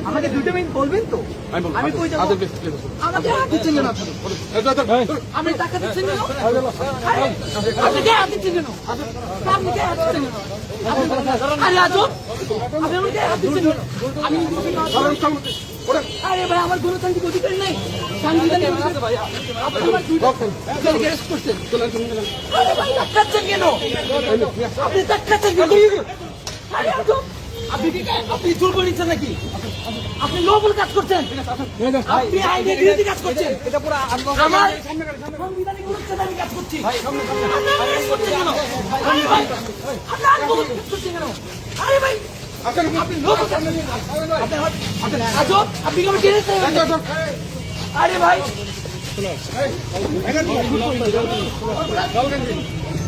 আমাকে 2 মিনিট বলবেন তো? আমি কই যাব? আমাকে হাত দিচ্ছেন কেন? আমি টাকা দিচ্ছেন কেন? আপনি কে হাত দিচ্ছেন কেন? আপনি কে হাত দিচ্ছেন কেন? আরে আজব, আপনি আমাকে হাত দিচ্ছেন কেন? আমি আরে ভাই, আমার গণতান্ত্রিক অধিকার নেই। সাংবিধানিক অধিকার ভাই। আপনি আমার 2টা অ্যারেস্ট করছেন। আরে ভাই, টাকাচ্ছেন কেন? আপনি টাকাচ্ছেন কেন? আরে আজব, আপনি জোর করে নিচ্ছেন নাকি? আপনি লবল কাজ করছেন, আপনি আইনের বিরোধী কাজ করছেন। আমার সাংবিধানিক অনুচ্ছেদে কাজ করছি। আপনি arrest করছেন কেন? আরে ভাই, আপনি আন্দোলন করছেন কেন? আরে ভাই, আপনি লবল কাজ করছেন। আজব, আপনি কি আমাকে টেনে চাইছেন? আরে ভাই,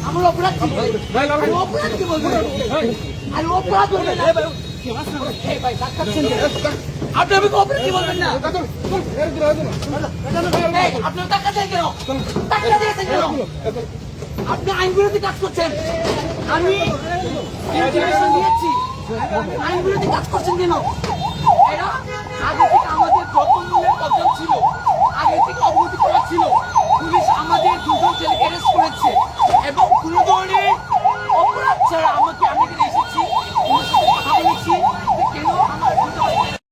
আমার অপরাধ কি? অপরাধ কি বলবেন? আর অপরাধ বলবেন না। ভাই, ডাক্তারছেন কেন? আপনি আমাকে অপরাধ কি বলবেন না? আপনার টাকা দেন কেন? টাকা দিয়েছেন কেন? আপনি আইন বিরোধী কাজ করছেন। আমি ইনফরমেশন দিয়েছি, আইন বিরোধী কাজ করছেন কেন? আগে